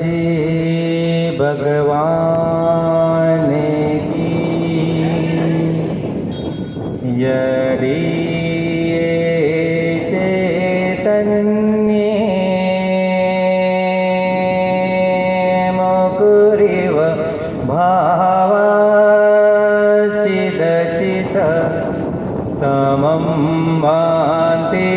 जी भगवान की। यदि चैतन्य मुकुरिव भावचिदचित समं भान्ति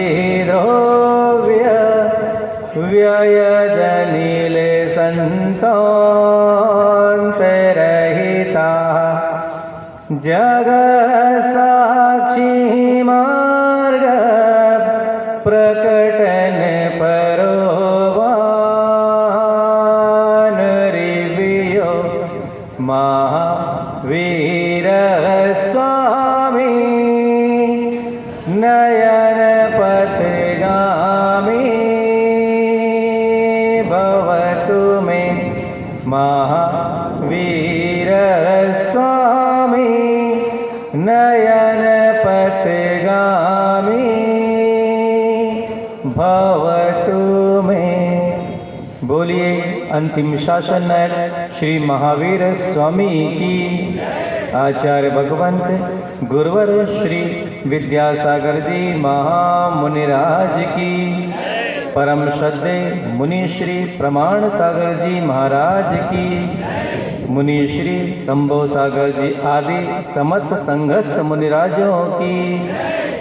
व्ययजनिल संतोऽन्तरहिता जगत्साक्षी मार्ग प्रकटन परोवानरिवियो महावीर स्वामी नयन पथगामी भवतु मे महावीर स्वामी नयन पथगामी भवतु मे। बोलिए अंतिम शासन नायक श्री महावीर स्वामी की। आचार्य भगवंत गुरुवर श्री विद्यासागर जी महामुनिराज की। परम श्रद्धे मुनि श्री प्रमाण सागर जी महाराज की। मुनि श्री शंभो सागर जी आदि समस्त संघस्थ मुनिराजों की।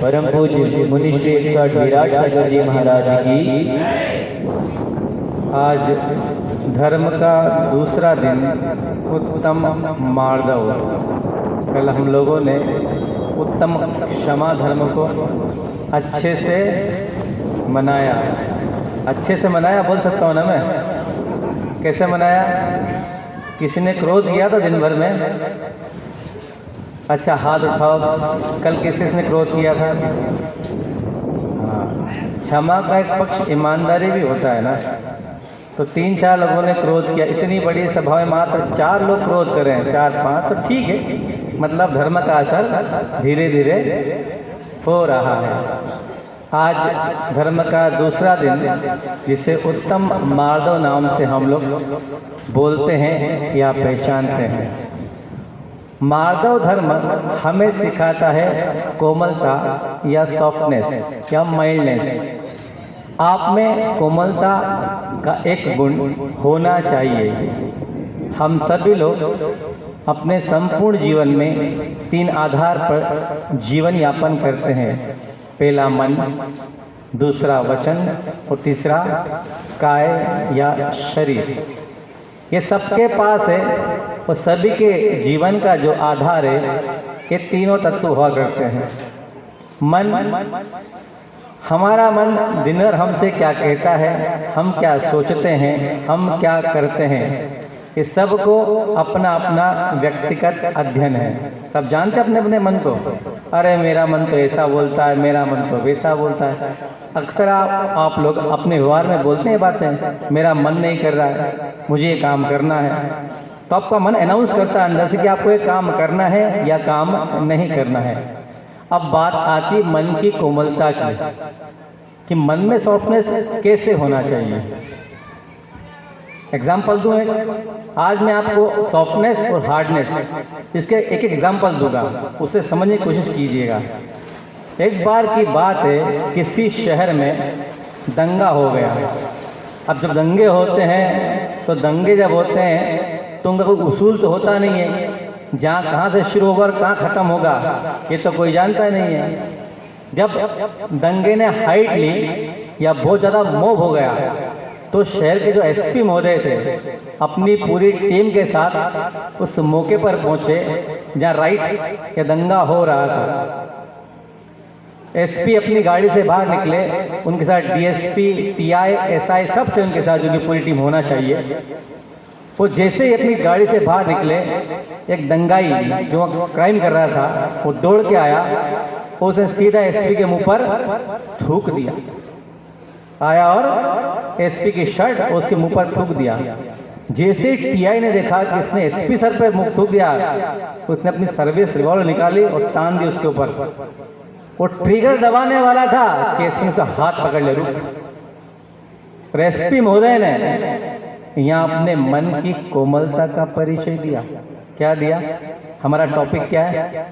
परम पूज्य मुनि श्री विराट सागर जी महाराज की। आज धर्म का दूसरा दिन उत्तम मार्दव। कल हम लोगों ने उत्तम क्षमा धर्म को अच्छे से मनाया। अच्छे से मनाया बोल सकता हूँ ना मैं? कैसे मनाया? किसी ने क्रोध किया था दिन भर में? अच्छा हाथ उठाओ। कल किसने क्रोध किया था? हाँ, क्षमा का एक पक्ष ईमानदारी भी होता है ना। तो 3-4 लोगों ने क्रोध किया। इतनी बड़ी सभा में मात्र 4 लोग क्रोध कर रहे हैं, 4-5 तो ठीक है। मतलब धर्म का असर धीरे धीरे हो रहा है। आज धर्म का दूसरा दिन जिसे उत्तम मार्दव नाम से हम लोग बोलते हैं या पहचानते हैं। मार्दव धर्म हमें सिखाता है कोमलता या सॉफ्टनेस या माइल्डनेस। आप में कोमलता का एक गुण होना चाहिए। हम सभी लोग अपने संपूर्ण जीवन में 3 आधार पर जीवन यापन करते हैं। पहला मन, दूसरा वचन और तीसरा काय या शरीर। ये सबके पास है और सभी के जीवन का जो आधार है ये तीनों तत्व हुआ करते हैं। मन, हमारा मन दिन भर हमसे क्या कहता है, हम क्या सोचते हैं, हम क्या करते हैं, ये सबको अपना अपना व्यक्तिगत अध्ययन है। सब जानते अपने अपने मन को। अरे मेरा मन तो ऐसा बोलता है, मेरा मन तो वैसा बोलता है। अक्सर आप लोग अपने व्यवहार में बोलते हैं बातें, मेरा मन नहीं कर रहा है, मुझे ये काम करना है। तो आपका मन अनाउंस करता है अंदर से कि आपको ये काम करना है या काम नहीं करना है। अब बात आती मन की कोमलता की कि मन में सॉफ्टनेस कैसे होना चाहिए। एग्जाम्पल दूं एक। आज मैं आपको सॉफ्टनेस और हार्डनेस इसके एक एग्जाम्पल दूंगा, उसे समझने की कोशिश कीजिएगा। एक बार की बात है, किसी शहर में दंगा हो गया। अब जब दंगे होते हैं तो दंगे जब होते हैं तो उनका कोई उसूल तो होता नहीं है। जहाँ कहाँ से शुरू होगा और कहाँ खत्म होगा ये तो कोई जानता नहीं है। जब दंगे ने हाइट ली या बहुत ज़्यादा मोब हो गया तो शहर के जो एसपी महोदय थे अपनी पूरी टीम के साथ उस मौके पर पहुंचे जहाँ राइट या दंगा हो रहा था। एसपी अपनी गाड़ी से बाहर निकले, उनके साथ डीएसपी, टीआई, एसआई सब थे उनके साथ, जो कि पूरी टीम होना चाहिए। वो जैसे ही अपनी गाड़ी से बाहर निकले, एक दंगाई जो क्राइम कर रहा था वो दौड़ के आया, उसने सीधा एसपी के मुंह पर थूक दिया। आया और एसपी की शर्ट उसके मुंह पर थूक दिया। जैसे टीआई ने देखा कि इसने एसपी सर पर मुंह थूक दिया, उसने अपनी सर्विस रिवॉल्वर निकाली और तान दी उसके ऊपर। वो ट्रिगर दबाने वाला था कि इसने उसका हाथ पकड़ ले। रुक। एसपी महोदय ने यहाँ अपने मन की कोमलता का परिचय दिया। क्या दिया? हमारा टॉपिक क्या है?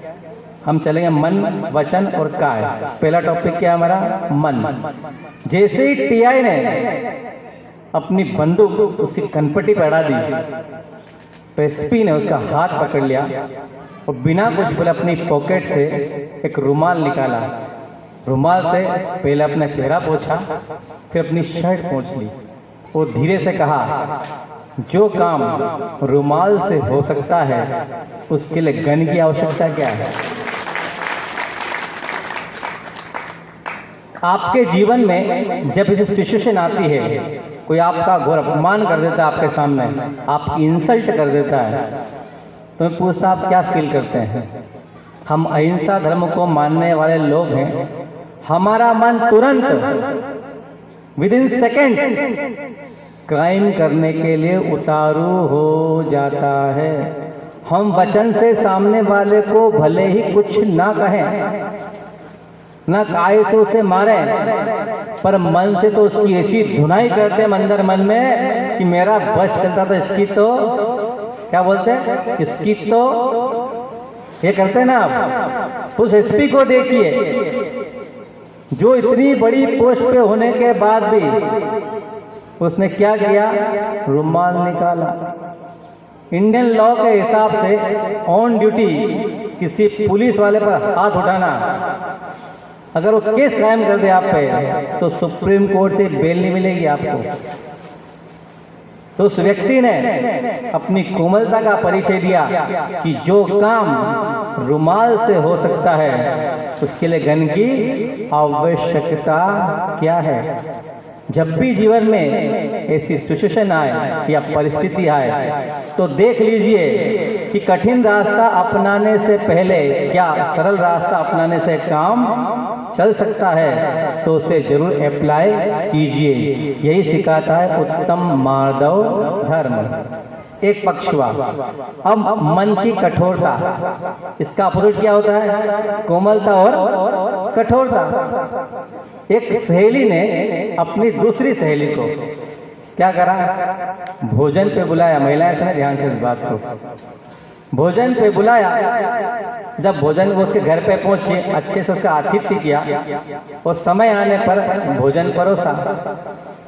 हम चलेंगे मन, वचन और काय। पहला टॉपिक क्या है हमारा? मन। जैसे ही टीआई ने अपनी बंदूक उसकी कनपटी पे अड़ा दी तो एसपी ने उसका हाथ पकड़ लिया और बिना कुछ बोले अपनी पॉकेट से एक रुमाल निकाला। रुमाल से पहले अपना चेहरा पोंछा, फिर अपनी शर्ट पोंछ ली। वो धीरे से कहा, जो काम रुमाल से हो सकता है उसके लिए गन की आवश्यकता क्या है? आपके जीवन में जब इसे सिचुएशन आती है, कोई आपका घोर अपमान कर देता है आपके सामने, आपकी इंसल्ट कर देता है, तो मैं पूछता आप क्या फील करते हैं? हम अहिंसा धर्म को मानने वाले लोग हैं। हमारा मन तुरंत विदिन सेकेंड क्राइम करने के लिए उतारू हो जाता है। हम वचन से सामने वाले को भले ही कुछ ना कहें, ना काय से उसे मारे, पर मन से तो उसकी ऐसी धुनाई करते हैं अंदर मन में कि मेरा बस चलता था, इसकी तो क्या बोलते हैं, इसकी तो ये करते हैं ना आप। उस एसपी को देखिए जो इतनी बड़ी पोस्ट पे होने के बाद भी उसने क्या किया? रुमाल निकाला। इंडियन लॉ के हिसाब से ऑन ड्यूटी किसी पुलिस वाले पर हाथ उठाना, अगर वो केस कायम कर दे आप पे तो सुप्रीम कोर्ट से बेल नहीं मिलेगी आपको। तो उस व्यक्ति ने अपनी कोमलता का परिचय दिया कि जो काम रुमाल से हो सकता है उसके लिए गन की आवश्यकता क्या है। जब भी जीवन में ऐसी सिचुएशन आए या परिस्थिति आए तो देख लीजिए कि कठिन रास्ता अपनाने से पहले क्या सरल रास्ता अपनाने से काम चल सकता है, तो उसे जरूर अप्लाई कीजिए। यही सिखाता है उत्तम माधव धर्म। एक पक्ष हुआ। अब मन की कठोरता, इसका अपोजिट क्या होता है? कोमलता और कठोरता। एक सहेली ने अपनी दूसरी सहेली को क्या करा? भोजन पे बुलाया। महिलाएं सुने ध्यान से इस बात को। भोजन पे बुलाया। जब भोजन वो उसके घर पे पहुंचे, अच्छे से उसका आतिथ्य किया और समय आने पर भोजन परोसा।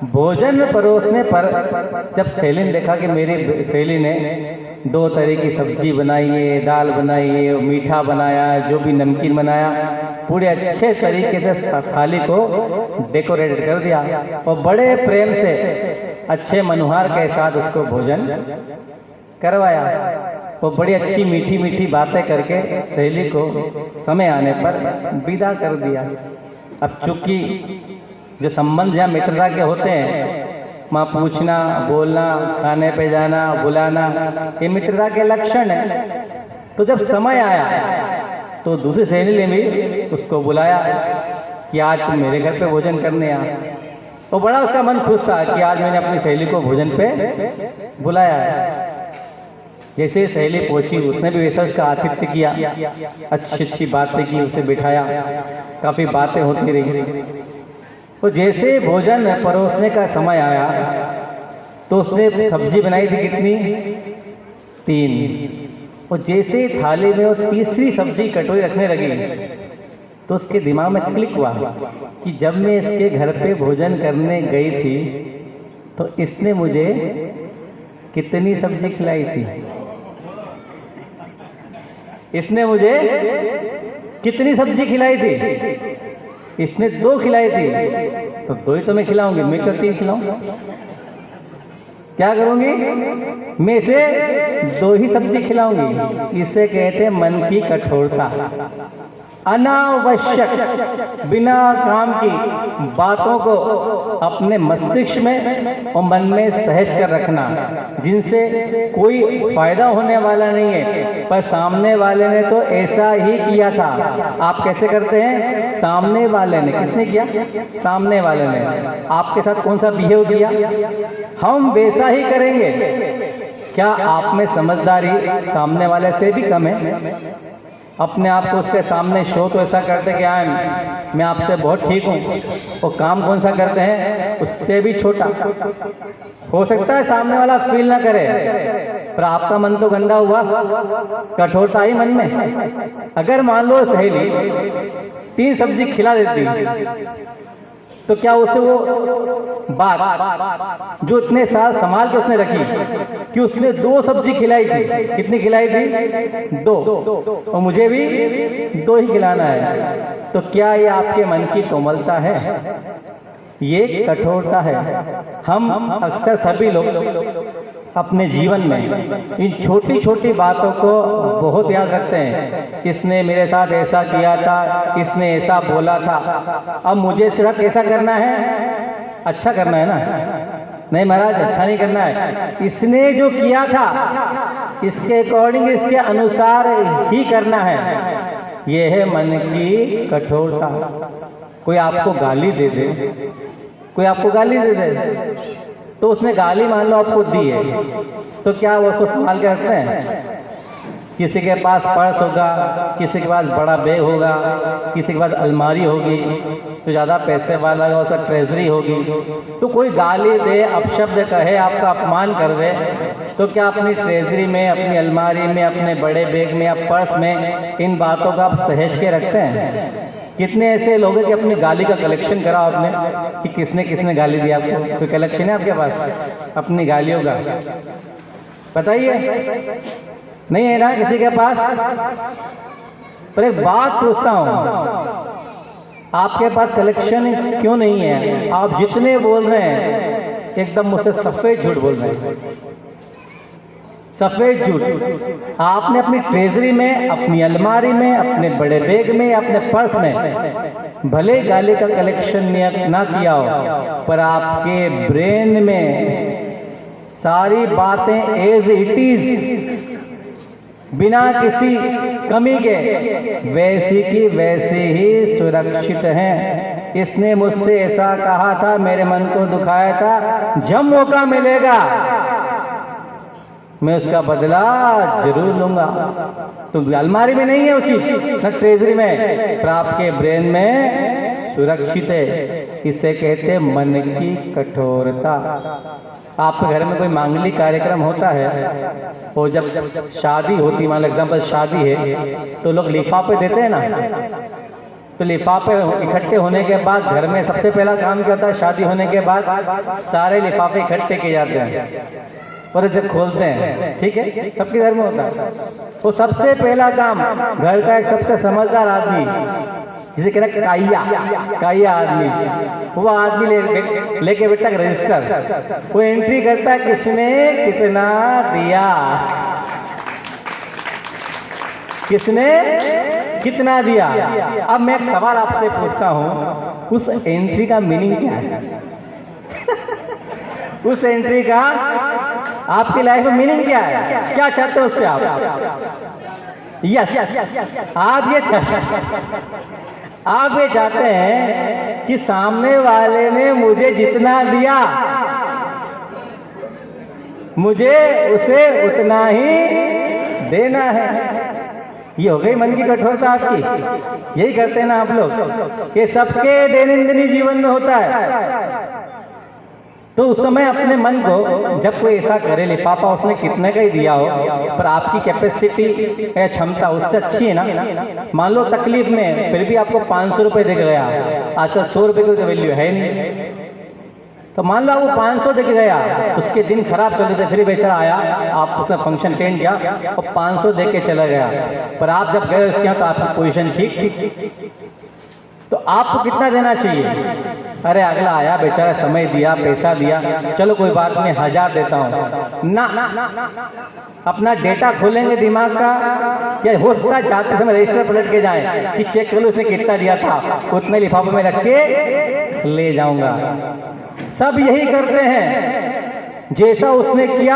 भोजन परोसने पर जब सहेली ने देखा कि मेरी सहेली ने 2 तरह की सब्जी बनाई है, दाल बनाई है, मीठा बनाया, जो भी नमकीन बनाया, पूरे अच्छे तरीके से थाली को डेकोरेट कर दिया और बड़े प्रेम से अच्छे मनोहार के साथ उसको भोजन करवाया। वो बड़ी अच्छी मीठी मीठी बातें करके सहेली को समय आने पर विदा कर दिया। अब चूंकि जो संबंध या मित्रता के होते हैं, वहाँ पूछना, बोलना, खाने पे जाना, बुलाना, ये मित्रता के लक्षण है। तो जब समय आया तो दूसरी सहेली ने भी उसको बुलाया कि आज तुम मेरे घर पे भोजन करने आ। तो बड़ा उसका मन खुश था कि आज मैंने अपनी सहेली को भोजन पे बुलाया है। जैसे सहेली पहुंची, उसने भी वैसा उसका आतिथ्य किया, अच्छी अच्छी बातें की, उसे बिठाया, काफी बातें होती रही। तो जैसे भोजन परोसने का समय आया तो उसने सब्जी बनाई थी कितनी? 3। और जैसे थाली में वो तीसरी सब्जी कटोरी रखने लगी तो उसके दिमाग में क्लिक हुआ कि जब मैं इसके घर पे भोजन करने गई थी तो इसने मुझे कितनी सब्जी खिलाई थी? इसने मुझे कितनी सब्जी खिलाई थी? इसने 2 खिलाई थी, तो 2 ही तो मैं खिलाऊंगी, मैं क्यों 3 खिलाऊंगा? क्या करूंगी? मैं इसे 2 ही सब्जी खिलाऊंगी। इसे कहते हैं मन की कठोरता। अनावश्यक बिना काम की बातों को अपने मस्तिष्क में और मन में सहज कर रखना, जिनसे कोई फायदा होने वाला नहीं है, पर सामने वाले ने तो ऐसा ही किया था। आप कैसे करते हैं? सामने वाले ने। किसने किया? सामने वाले ने। आपके साथ कौन सा बिहेव किया, हम वैसा ही करेंगे। क्या आप में समझदारी सामने वाले से भी कम है? अपने आप को उसके सामने शो तो ऐसा करते कि मैं आपसे बहुत ठीक हूँ, और काम कौन सा करते हैं? उससे भी छोटा। हो सकता है सामने वाला फील ना करे, पर आपका मन तो गंदा हुआ, कठोरता ही मन में। अगर मान लो सहेली 3 सब्जी खिला देती, तो क्या उसे वो बात जो इतने साल संभाल के उसने रखी कि उसने 2 सब्जी खिलाई थी, कितनी खिलाई थी? 2, और मुझे भी 2 ही खिलाना है, तो क्या ये आपके मन की कोमलता है? ये कठोरता है। हम अक्सर सभी लोग अपने जीवन में इन छोटी छोटी बातों को बहुत याद रखते हैं। इसने मेरे साथ ऐसा किया था, इसने ऐसा बोला था, अब मुझे सिर्फ कैसा करना है? अच्छा करना है ना? नहीं महाराज, अच्छा नहीं करना है। इसने जो किया था इसके अकॉर्डिंग, इसके अनुसार ही करना है। ये है मन की कठोरता। कोई आपको गाली दे दे, कोई आपको गाली दे दे, तो उसने गाली मान लो आपको दी है, तो क्या वो उसको संभाल के रखते हैं? किसी के पास पर्स होगा, किसी के पास बड़ा बैग होगा, किसी के पास अलमारी होगी, तो ज़्यादा पैसे वाला होगा उसका ट्रेजरी होगी, तो कोई गाली दे, अपशब्द कहे, आपका अपमान कर दे, तो क्या अपनी ट्रेजरी में, अपनी अलमारी में, अपने बड़े बैग में या पर्स में इन बातों का आप सहेज के रखते हैं? कितने ऐसे लोग हैं कि अपनी गाली का कलेक्शन करा आपने कि किसने किसने गाली दी आपको? कोई कलेक्शन है आपके पास अपनी गालियों का? बताइए, नहीं है ना किसी के पास? पर एक बात पूछता हूं, आपके पास कलेक्शन क्यों नहीं है? आप जितने बोल रहे हैं एकदम मुझसे सफेद झूठ बोल रहे हैं, सफेद झूठ। आपने अपनी ट्रेजरी में, अपनी अलमारी में, अपने बड़े बैग में, अपने पर्स में भले गाली का कलेक्शन ना किया हो, पर आपके ब्रेन में सारी बातें एज इट इज, बिना किसी कमी के, वैसी की वैसी ही सुरक्षित हैं। इसने मुझसे ऐसा कहा था, मेरे मन को दुखाया था, जब मौका मिलेगा मैं उसका बदला जरूर लूंगा। तो अलमारी में नहीं है वो चीज, न ट्रेजरी में, पर आपके ब्रेन में सुरक्षित है। इसे कहते हैं मन की कठोरता। आपके घर में कोई मांगलिक कार्यक्रम होता है, और जब शादी होती, मान लो एग्जाम्पल शादी है, तो लोग लिफाफे देते हैं ना, तो लिफाफे इकट्ठे होने के बाद घर में सबसे पहला काम क्या होता है? शादी होने के बाद सारे लिफाफे इकट्ठे किए जाते हैं और इसे खोलते हैं, ठीक है? सबके घर में होता है। तो सबसे पहला काम घर का एक सबसे समझदार आदमी, जिसे कहते हैं काइया आदमी, वो आदमी लेके बैठा रजिस्टर, वो एंट्री करता है किसने कितना दिया, किसने कितना दिया। अब मैं एक सवाल आपसे पूछता हूं, उस एंट्री का मीनिंग क्या है? उस एंट्री का आपकी लाइफ में मीनिंग क्या है? क्या चाहते हो उससे आप? यस, आप ये चाहते हैं कि सामने वाले ने मुझे जितना दिया, मुझे उसे उतना ही देना है। ये हो गई मन की कठोरता आपकी। यही करते हैं ना आप लोग, ये सबके दैनंदिन जीवन में होता है। तो उस समय अपने मन को, जब कोई ऐसा करे, लिफाफा उसने कितने का ही दिया हो, पर आपकी कैपेसिटी या क्षमता उससे अच्छी है ना, मान लो तकलीफ में फिर भी आपको 500 रुपये दे गया, आजकल 100 रुपये की तो वैल्यू है नहीं, तो मान लो वो 500 दे गया, उसके दिन खराब चलते थे, फिर बेचारा आया, आप उसने फंक्शन अटेंड किया और 500 दे के चला गया, पर आप जब गए उसके यहाँ तो आपकी पोजीशन ठीक थी, तो आपको कितना देना चाहिए? अरे अगला आया, बेचारा समय दिया, पैसा दिया, चलो कोई बात नहीं, 1000 देता हूं ना। अपना डेटा खोलेंगे दिमाग का, या हो सकता है जाते समय रजिस्टर पलट के जाएं कि चेक कर लो उसने कितना दिया था, उतने लिफाफे में रख के ले जाऊंगा। सब यही करते हैं, जैसा उसने किया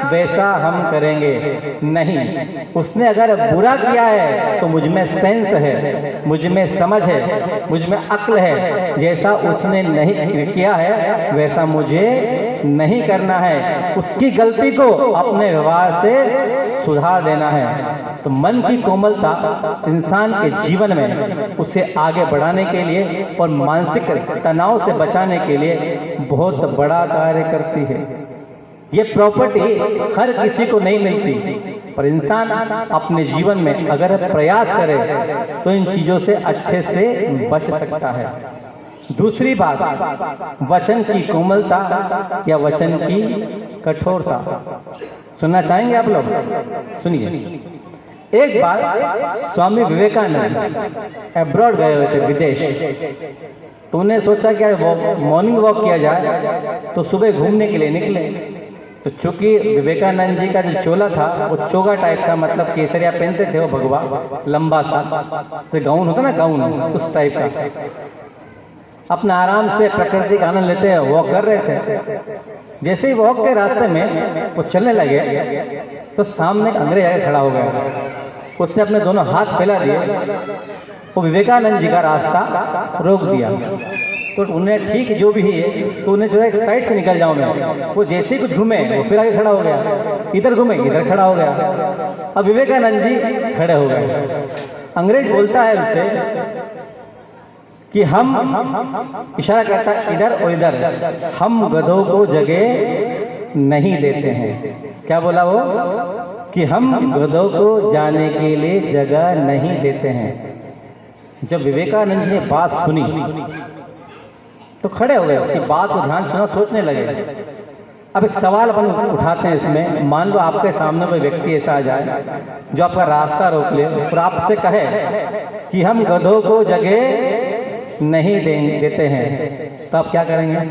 वैसा हम करेंगे। नहीं, उसने अगर बुरा किया है तो मुझ में सेंस है, मुझ में समझ है, मुझ में अक्ल है, जैसा उसने नहीं किया है वैसा मुझे नहीं करना है। उसकी गलती को अपने व्यवहार से सुधार देना है। तो मन की कोमलता इंसान के जीवन में उसे आगे बढ़ाने के लिए और मानसिक तनाव से बचाने के लिए बहुत बड़ा कार्य करती है। ये प्रॉपर्टी हर किसी को नहीं मिलती, पर इंसान अपने जीवन में अगर प्रयास करे तो इन चीजों से अच्छे से बच सकता है। दूसरी बात, वचन की कोमलता या वचन की कठोरता। सुनना चाहेंगे आप लोग? सुनिए। एक बार स्वामी विवेकानंद अब्रॉड गए हुए थे, विदेश। तो उन्हें सोचा कि मॉर्निंग वॉक किया जाए, तो सुबह घूमने के लिए निकले। तो चूंकि विवेकानंद जी का जो चोला था वो चोगा टाइप का, मतलब केसरिया पहनते थे वो भगवा, लंबा सा, तो गाउन होता ना, गाउन उस टाइप का। अपना आराम से प्रकृति का आनंद लेते वॉक कर रहे थे। जैसे ही वॉक के रास्ते में वो चलने लगे तो सामने एक अंग्रेज आके खड़ा हो गया। उसने अपने दोनों हाथ फैला दिए, वो विवेकानंद जी का रास्ता रोक दिया। तो उन्हें ठीक जो भी है, तो उन्हें जो है एक साइड से निकल जाऊं मैं। वो जैसे ही कुछ घूमे वो फिर आगे खड़ा हो गया, इधर घूमे इधर खड़ा हो गया। अब विवेकानंद जी खड़े हो गए। अंग्रेज बोलता है उनसे कि हम, इशारा करता है इधर और इधर, हम गधों को जगह नहीं देते हैं। क्या बोला वो? कि हम गधों को जाने के लिए जगह नहीं देते हैं। जब विवेकानंद जी ने बात सुनी तो खड़े हो गए, उसकी बात को ध्यान से सोचने लगे। अब एक सवाल अपन उठाते हैं इसमें। मान लो आपके सामने कोई व्यक्ति ऐसा आ जाए जो आपका रास्ता रोक ले और आपसे कहे कि हम गधों को जगह नहीं देते हैं, तो आप क्या करेंगे?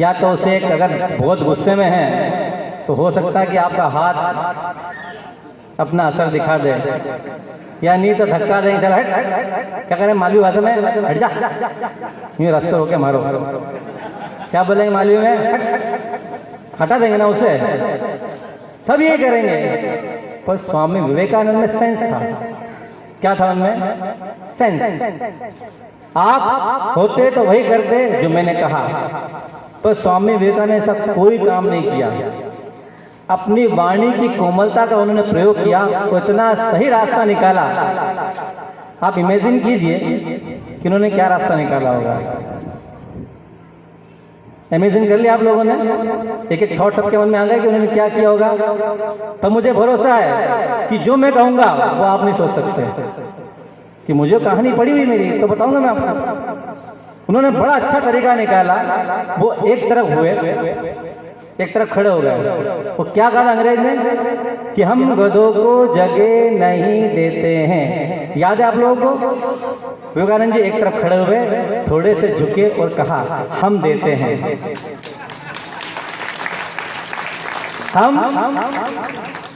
या तो उसे अगर बहुत गुस्से में है तो हो सकता है कि आपका हाथ अपना असर दिखा दे, या नहीं तो धक्का देंगे, चल हट। क्या करें मालवी भाषा में? हट जा, यूँ रास्ते रोके मारो। क्या बोलेंगे मालवी में? हटा देंगे ना उसे। सब ये करेंगे। पर स्वामी विवेकानंद में सेंस था। क्या था उनमें? सेंस। आप होते तो वही करते जो मैंने कहा। पर स्वामी विवेकानंद ने ऐसा कोई काम नहीं किया। अपनी वाणी की कोमलता का उन्होंने प्रयोग किया तो इतना सही रास्ता निकाला। आप इमेजिन कीजिए कि उन्होंने क्या रास्ता निकाला होगा। इमेजिन कर लिया आप लोगों ने? एक एक थॉट सबके मन में आ गए कि उन्होंने क्या किया होगा। तो मुझे भरोसा है कि जो मैं कहूंगा वो आप नहीं सोच सकते। कि मुझे कहानी पड़ी हुई मेरी तो बताऊंगा मैं आपको। उन्होंने बड़ा अच्छा तरीका निकाला। वो एक तरफ हुए, एक तरफ खड़े हो गए। वो क्या कहा अंग्रेज ने? कि हम गधों को जगह नहीं देते हैं। याद है आप लोगों को? विवेकानंद जी एक तरफ खड़े हुए, थोड़े से झुके और कहा हम देते हैं, हम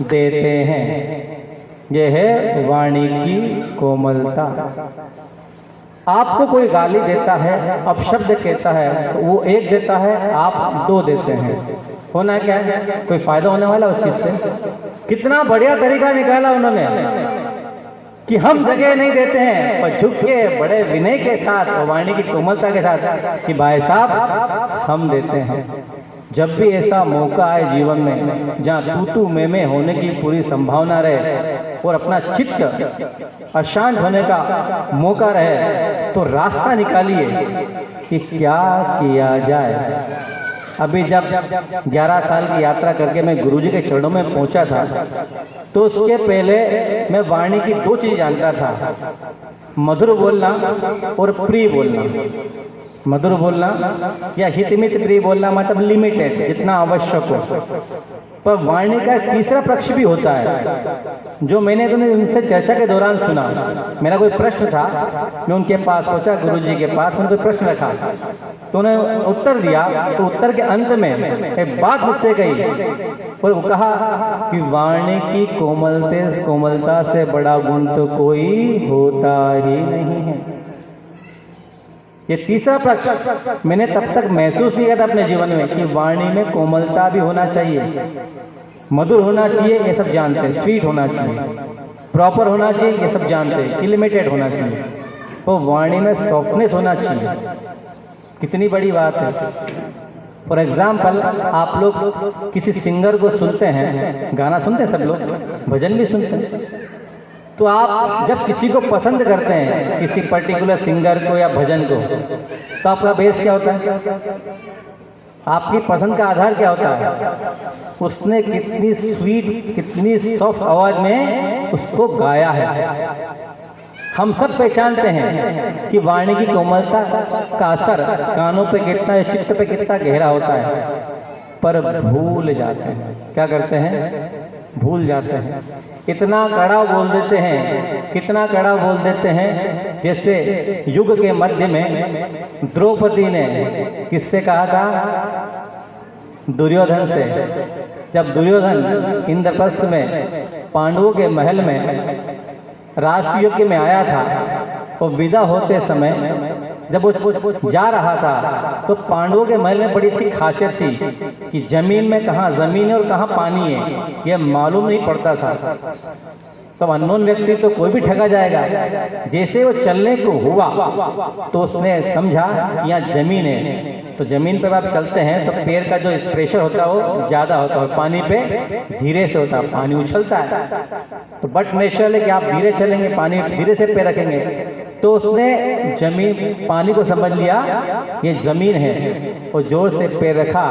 देते हैं। यह है वाणी की कोमलता। आपको कोई गाली देता है, अपशब्द कहता है, तो वो एक देता है, आप दो देते हैं। होना क्या है? कोई फायदा होने वाला उस चीज से? कितना बढ़िया तरीका निकाला उन्होंने कि हम जगह नहीं देते हैं, पर झुक के बड़े विनय के साथ, वाणी की कोमलता के साथ कि भाई साहब हम देते हैं। जब भी ऐसा मौका आए जीवन में जहाँ तू में होने की पूरी संभावना रहे और अपना चित्त अशांत होने का मौका रहे, तो रास्ता निकालिए कि क्या किया जाए। अभी जब 11 साल की यात्रा करके मैं गुरुजी के चरणों में पहुंचा था, तो उसके पहले मैं वाणी की दो चीज जानता था, मधुर बोलना और प्रिय बोलना। मधुर बोलना या हितमित प्रिय बोलना मतलब लिमिटेड, जितना आवश्यक हो। पर वाणी का तीसरा पक्ष भी होता है जो मैंने उनसे चर्चा के दौरान सुना। मेरा कोई प्रश्न था, मैं उनके पास पहुंचा, गुरुजी के पास, उन्होंने कोई प्रश्न रखा तो उन्होंने उत्तर दिया। तो उत्तर के अंत में एक बात मुझसे कही और कहा कि वाणी की कोमलता से बड़ा गुण तो कोई होता ही नहीं है। ये तीसरा पक्ष मैंने तब तक महसूस नहीं किया था अपने जीवन में कि वाणी में कोमलता भी होना चाहिए, मधुर होना चाहिए, ये सब जानते हैं, स्वीट होना चाहिए, प्रॉपर होना चाहिए, ये सब जानते हैं, लिमिटेड होना चाहिए, तो वाणी में सॉफ्टनेस होना चाहिए। कितनी बड़ी बात है। फॉर एग्जाम्पल, आप लोग किसी सिंगर को सुनते हैं, गाना सुनते हैं सब लोग, भजन भी सुनते हैं, तो आप जब किसी को पसंद करते हैं, किसी पर्टिकुलर सिंगर को या भजन को, तो आपका बेस क्या होता है? आपकी पसंद का आधार क्या होता है? उसने कितनी स्वीट, कितनी सॉफ्ट आवाज में उसको गाया है। हम सब पहचानते हैं कि वाणी की कोमलता का असर कानों पे कितना, चित्त पे कितना गहरा होता है, पर भूल जाते हैं। क्या करते हैं? भूल जाते हैं। इतना कड़ा बोल देते हैं, कितना कड़ा बोल देते हैं। जैसे युग के मध्य में द्रौपदी ने किससे कहा था? दुर्योधन से। जब दुर्योधन इंद्रप्रस्थ में पांडवों के महल में राजयुग में आया था, तो विदा होते समय जब वो जा रहा था तो पांडवों के महल में बड़ी सी खासियत थी कि जमीन में कहाँ जमीन है और कहाँ पानी है, यह मालूम नहीं पड़ता था। तो अननोन व्यक्ति तो कोई भी ठगा जाएगा। जैसे वो चलने को हुआ तो उसने समझा यहाँ जमीन है, तो जमीन पर आप चलते हैं तो पैर का जो प्रेशर होता है वो ज्यादा होता है, पानी पे धीरे से होता है, पानी उछलता है। तो बट नेचुरल है कि आप धीरे चलेंगे, पानी धीरे से पैर रखेंगे। तो उसने जमीन, पानी को समझ लिया ये जमीन है, और जोर से पैर रखा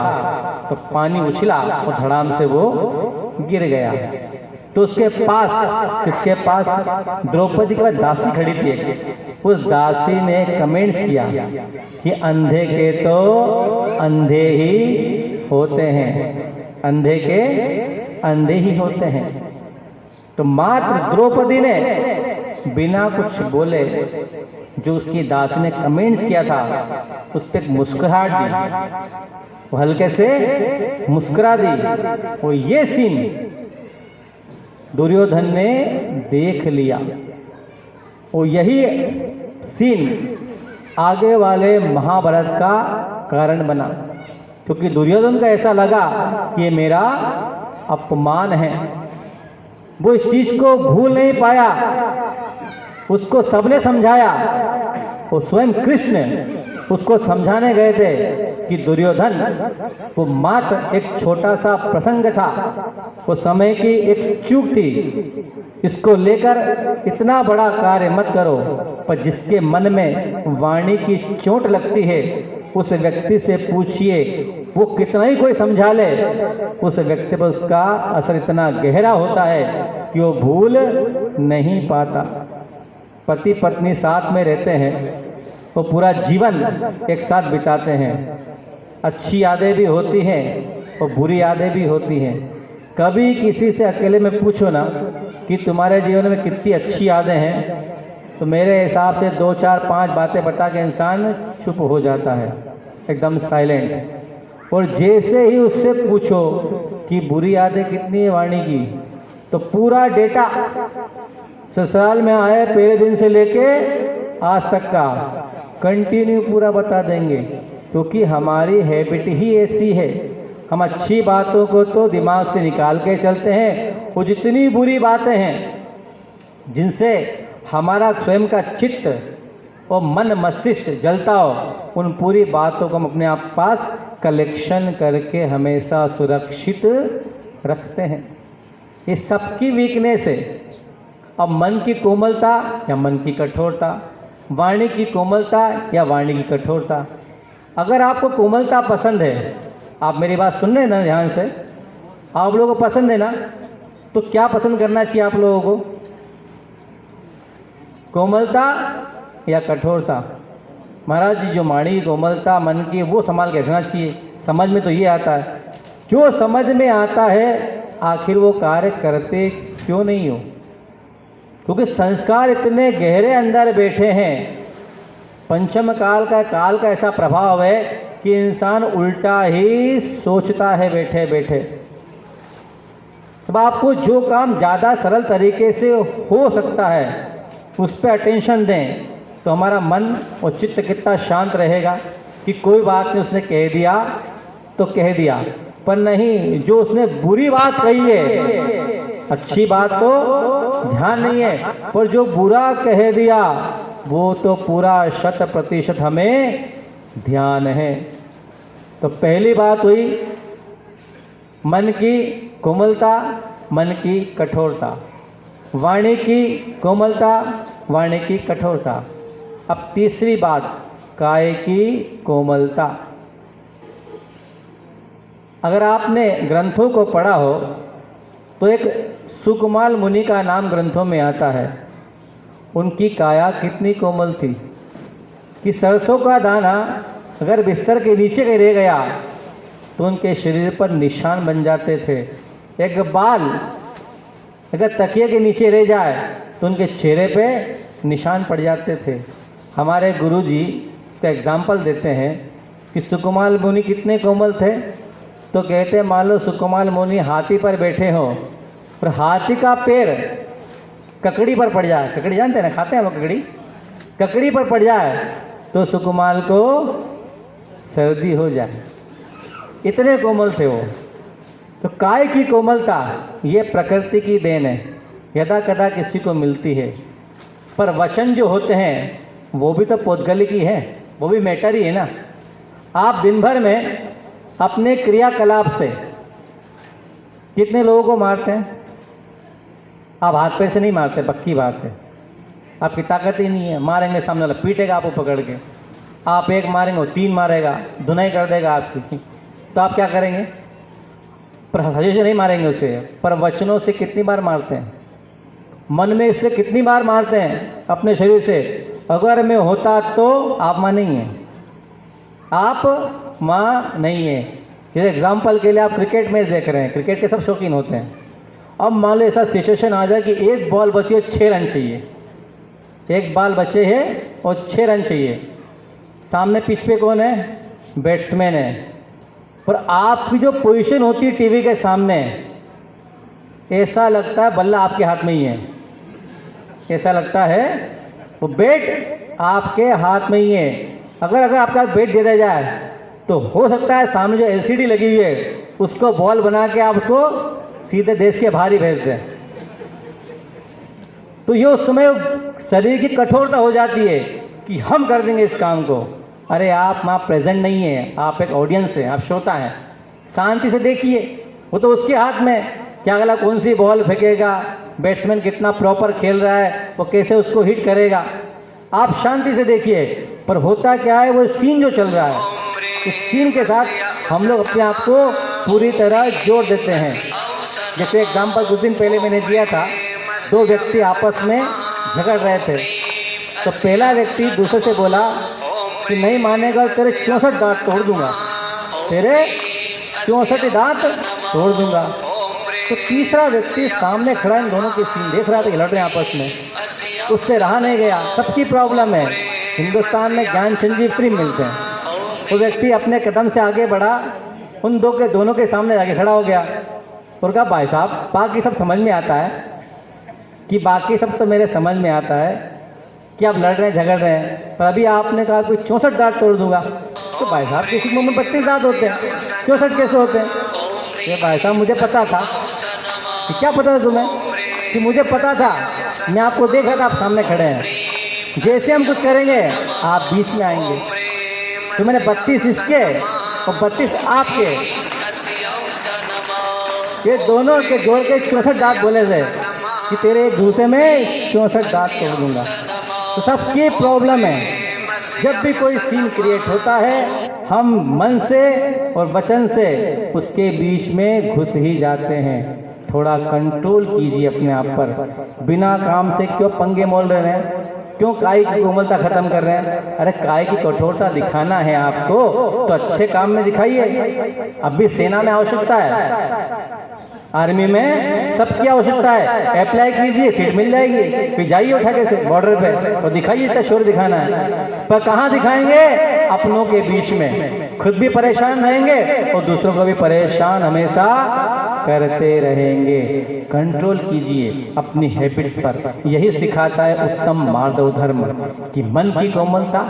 तो पानी उछला और धड़ाम से वो गिर गया। तो उसके पास, किसके पास? द्रौपदी के पास दासी खड़ी थी। उस दासी ने कमेंट्स किया कि अंधे के तो अंधे ही होते हैं, अंधे के अंधे ही होते हैं। तो मात्र द्रौपदी ने बिना कुछ बोले जो उसकी दासी ने कमेंट्स किया था उस पर मुस्कुराहट दी, वो हल्के से मुस्कुरा दी। और ये सीन दुर्योधन ने देख लिया, और यही सीन आगे वाले महाभारत का कारण बना, क्योंकि दुर्योधन को ऐसा लगा कि ये मेरा अपमान है। वो इस चीज को भूल नहीं पाया, उसको सबने समझाया, और स्वयं कृष्ण उसको समझाने गए थे कि दुर्योधन वो मात्र एक छोटा सा प्रसंग था, वो समय की एक चूक थी, इसको लेकर इतना बड़ा कार्य मत करो। पर जिसके मन में वाणी की चोट लगती है उस व्यक्ति से पूछिए, वो कितना ही कोई समझा ले, उस व्यक्ति पर उसका असर इतना गहरा होता है कि वो भूल नहीं पाता। पति पत्नी साथ में रहते हैं तो पूरा जीवन एक साथ बिताते हैं, अच्छी यादें भी होती हैं और बुरी यादें भी होती हैं। कभी किसी से अकेले में पूछो ना कि तुम्हारे जीवन में कितनी अच्छी यादें हैं, तो मेरे हिसाब से 2, 4, 5 बातें बता के इंसान चुप हो जाता है, एकदम साइलेंट। और जैसे ही उससे पूछो कि बुरी यादें कितनी है वाणी की, तो पूरा डेटा ससुराल में आए पहले दिन से लेके आज तक का कंटिन्यू पूरा बता देंगे, क्योंकि हमारी हैबिट ही ऐसी है। हम अच्छी बातों को तो दिमाग से निकाल के चलते हैं, वो जितनी बुरी बातें हैं जिनसे हमारा स्वयं का चित्त और मन मस्तिष्क जलता हो, उन पूरी बातों को हम अपने आप पास कलेक्शन करके हमेशा सुरक्षित रखते हैं। ये सबकी वीकनेस है। अब मन की कोमलता या मन की कठोरता, वाणी की कोमलता या वाणी की कठोरता। अगर आपको कोमलता पसंद है, आप मेरी बात सुन रहे हैं ना ध्यान से, आप लोगों को पसंद है ना, तो क्या पसंद करना चाहिए आप लोगों को? कोमलता या कठोरता? महाराज जी, जो वाणी की कोमलता मन की, वो संभाल के रखना चाहिए। समझ में तो ये आता है, जो समझ में आता है आखिर वो कार्य करते क्यों नहीं हो? क्योंकि संस्कार इतने गहरे अंदर बैठे हैं। पंचम काल का ऐसा प्रभाव है कि इंसान उल्टा ही सोचता है बैठे बैठे। तब आपको जो काम ज़्यादा सरल तरीके से हो सकता है उस पर अटेंशन दें, तो हमारा मन और चित्त कितना शांत रहेगा कि कोई बात नहीं, उसने कह दिया तो कह दिया, पर नहीं, जो उसने बुरी बात कही है, अच्छी बात तो ध्यान नहीं है, पर जो बुरा कह दिया वो तो पूरा 100% हमें ध्यान है। तो पहली बात हुई मन की कोमलता, मन की कठोरता, वाणी की कोमलता, वाणी की कठोरता। अब तीसरी बात, काय की कोमलता। अगर आपने ग्रंथों को पढ़ा हो तो एक सुकुमाल मुनि का नाम ग्रंथों में आता है। उनकी काया कितनी कोमल थी कि सरसों का दाना अगर बिस्तर के नीचे के रह गया तो उनके शरीर पर निशान बन जाते थे। एक बाल अगर तकिए के नीचे रह जाए तो उनके चेहरे पे निशान पड़ जाते थे। हमारे गुरुजी इसका एग्जाम्पल देते हैं कि सुकुमाल मुनि कितने कोमल थे। तो कहते हैं मान लो सुकुमाल मुनि हाथी पर बैठे हो और हाथी का पैर ककड़ी पर पड़ जाए, ककड़ी जानते हैं ना, खाते हैं वो ककड़ी, ककड़ी पर पड़ जाए तो सुकुमाल को सर्दी हो जाए, इतने कोमल थे वो। तो काय की कोमलता ये प्रकृति की देन है, यदा कदा किसी को मिलती है। पर वचन जो होते हैं वो भी तो पौद्गलिक ही है, वो भी मैटर ही है ना। आप दिन भर में अपने क्रियाकलाप से कितने लोगों को मारते हैं? आप हाथ पैर से नहीं मारते, पक्की बात है, आपकी ताकत ही नहीं है। मारेंगे सामने वाला पीटेगा आपको पकड़ के, आप एक मारेंगे वो 3 मारेगा, धुनाई कर देगा आपकी, तो आप क्या करेंगे? पर हजे से नहीं मारेंगे उसे, पर वचनों से कितनी बार मारते हैं, मन में इससे कितनी बार मारते हैं अपने शरीर से। अगर मैं होता तो आप माँ नहीं है, आप माँ नहीं है। जैसे एग्जाम्पल के लिए आप क्रिकेट मैच देख रहे हैं, क्रिकेट के सब शौकीन होते हैं। अब मान लो ऐसा सिचुएशन आ जाए कि एक बॉल बची है 6 रन चाहिए, एक बॉल बचे है और 6 रन चाहिए। सामने पिच पे कौन है? बैट्समैन है। पर आपकी जो पोजीशन होती है टीवी के सामने, ऐसा लगता है बल्ला आपके हाथ में ही है, ऐसा लगता है वो बैट आपके हाथ में ही है। अगर आपका बैट दे दिया जाए तो हो सकता है सामने जो एलसीडी लगी हुई है उसको बॉल बना के आप उसको सीधे देश के बाहर ही भेज दें। तो ये उस समय शरीर की कठोरता हो जाती है कि हम कर देंगे इस काम को। अरे आप वहाँ प्रेजेंट नहीं है, आप एक ऑडियंस है, आप श्रोता हैं, शांति से देखिए। वो तो उसके हाथ में क्या अगला कौन सी बॉल फेंकेगा, बैट्समैन कितना प्रॉपर खेल रहा है, वो कैसे उसको हिट करेगा, आप शांति से देखिए। पर होता क्या है, वो सीन जो चल रहा है, उस सीन के साथ हम लोग अपने आप को पूरी तरह जोड़ देते हैं। जैसे एग्जाम्पल कुछ दिन पहले मैंने दिया था, 2 व्यक्ति आपस में झगड़ रहे थे। तो पहला व्यक्ति दूसरे से बोला कि नहीं मानेगा तेरे 64 दांत तोड़ दूंगा, तेरे 64 दांत तोड़ दूंगा। तो तीसरा व्यक्ति सामने खड़ा इन दोनों के सीन देख रहा था कि लड़ रहे हैं आपस में, उससे रहा नहीं गया। सबकी प्रॉब्लम है, हिंदुस्तान में ज्ञान संजीव फ्री मिलते हैं। वो व्यक्ति अपने कदम से आगे बढ़ा, उन दोनों के सामने जाके खड़ा हो गया और कहा भाई साहब बाकी सब समझ में आता है, कि बाकी सब तो मेरे समझ में आता है कि आप लड़ रहे हैं झगड़ रहे हैं, पर अभी आपने कहा कोई 64 दांत तोड़ दूंगा। तो भाई साहब किसी मुंह में 32 दांत होते हैं, 64 कैसे होते हैं? ये भाई साहब मुझे पता था। कि क्या पता था तुम्हें? कि मुझे पता था, मैं आपको देख रहा था, आप सामने खड़े हैं, जैसे हम कुछ करेंगे आप बीच में आएंगे। तो मैंने 32 इसके और 32 आपके, ये दोनों के जोड़ के 64 दांत बोले थे कि तेरे एक दूसरे में 64 दांत तोड़ दूंगा। तो सबकी प्रॉब्लम है, जब भी कोई सीन क्रिएट होता है हम मन से और वचन से उसके बीच में घुस ही जाते हैं। थोड़ा कंट्रोल कीजिए अपने आप पर। बिना काम से क्यों पंगे मोल रहे हैं? क्यों काय की कोमलता खत्म कर रहे हैं? अरे काय की कठोरता दिखाना है आपको तो अच्छे काम में दिखाइए। अब भी सेना में आवश्यकता है, आर्मी में सबकी आवश्यकता है, अप्लाई कीजिए, सीट मिल जाएगी, फिर जाइए उठा के से बॉर्डर पे और दिखाइए, इतना शोर दिखाना है। पर कहाँ दिखाएंगे? अपनों के बीच में। खुद भी परेशान रहेंगे और दूसरों को भी परेशान हमेशा करते रहेंगे। कंट्रोल कीजिए अपनी हैबिट्स पर। यही सिखाता है उत्तम माधव धर्म कि मन की कोमलता,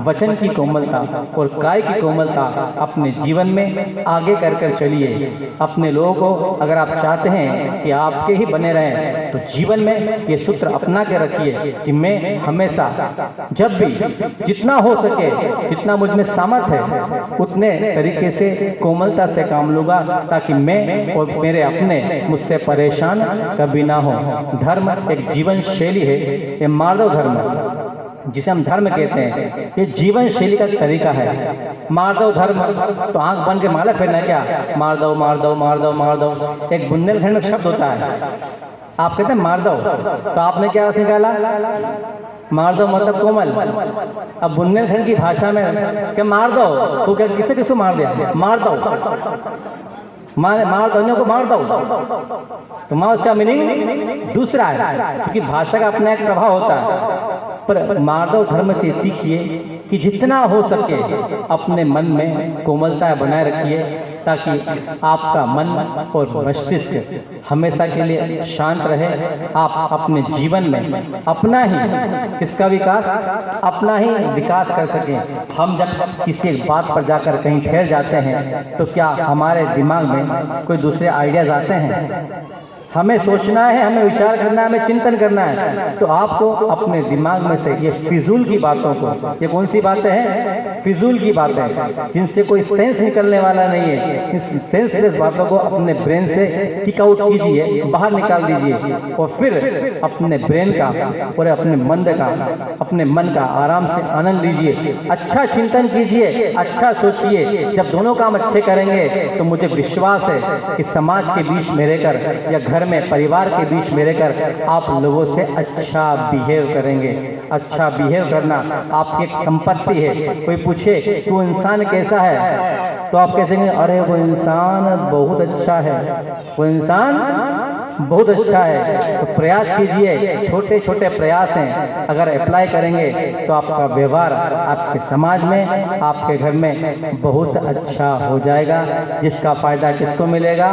वचन की कोमलता और काय की कोमलता अपने जीवन में आगे कर कर चलिए। अपने लोगों को अगर आप चाहते हैं कि आपके ही बने रहें तो जीवन में ये सूत्र अपना के रखिए कि मैं हमेशा जब भी जितना हो सके, जितना मुझ में सामर्थ्य है, उतने तरीके से कोमलता से काम लूंगा ताकि मैं और मेरे अपने मुझसे परेशान कभी ना हो। धर्म एक जीवन शैली है, ये माधव धर्म जिसे हम धर्म कहते हैं, ये जीवन शैली का तरीका है। मार दो धर्म, तो आंख बन के माला फेरना है क्या? मार दो मार दो मार दो मार दो, एक बुंदेलखंड में शब्द होता है, आप कहते हैं मार दो, तो आपने क्या अर्थ निकाला? मार दो मतलब कोमल। अब बुंदेलखंड की भाषा में क्या मार दो, तो क्या किसे किसको मार दिया? मार दो, मार दो को मार दो, तो मार उसका मीनिंग दूसरा है, क्योंकि भाषा का अपना एक प्रभाव होता है। पर माधव धर्म से सीखिए कि जितना हो सके अपने मन में कोमलता बनाए रखिए, ताकि आपका मन और मस्तिष्क हमेशा के लिए शांत रहे। आप अपने जीवन में अपना ही इसका विकास, अपना ही विकास कर सकें। हम जब किसी एक बात पर जाकर कहीं ठहर जाते हैं तो क्या हमारे दिमाग में कोई दूसरे आइडियाज आते हैं? हमें सोचना है, हमें विचार करना है, हमें चिंतन करना है। तो आपको अपने दिमाग में से ये फिजूल की बातों को, ये कौन सी बातें हैं? फिजूल की बातें, जिनसे कोई सेंस निकलने वाला नहीं है, इस सेंसलेस बातों को अपने ब्रेन से किक आउट कीजिए, बाहर निकाल दीजिए, और फिर अपने ब्रेन का और अपने मन का आराम से आनंद लीजिए। अच्छा चिंतन कीजिए, अच्छा सोचिए। जब दोनों काम अच्छे करेंगे तो मुझे विश्वास है कि समाज के बीच में रहकर या घर में परिवार के बीच में रहकर आप लोगों से अच्छा बिहेव करेंगे। अच्छा बिहेव करना आपकी एक संपत्ति है। कोई पूछे तू इंसान कैसा है, तो आप कहेंगे अरे वो इंसान बहुत अच्छा है, वो इंसान बहुत अच्छा है। तो प्रयास कीजिए, छोटे छोटे प्रयास हैं, अगर अप्लाई करेंगे तो आपका व्यवहार आपके समाज में, आपके घर में बहुत अच्छा हो जाएगा, जिसका फायदा किसको मिलेगा?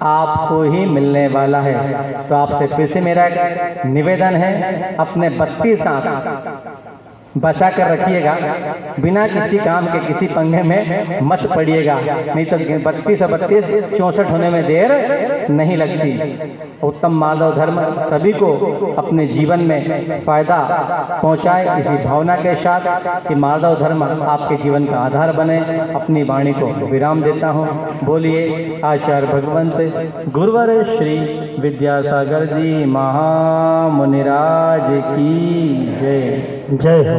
आपको ही मिलने वाला है। तो आपसे फिर से मेरा एक निवेदन है, अपने 32 आंख बचा कर रखिएगा, बिना किसी काम के किसी पंगे में मत पड़िएगा, नहीं तो 32 और 32 64 होने में देर नहीं लगती। उत्तम माधव धर्म सभी को अपने जीवन में फायदा पहुंचाए, इसी भावना के साथ कि माधव धर्म आपके जीवन का आधार बने। अपनी वाणी को विराम देता हूं। बोलिए आचार्य भगवंत गुरुवर श्री विद्यासागर जी महामुनिराज की जय। जय हो।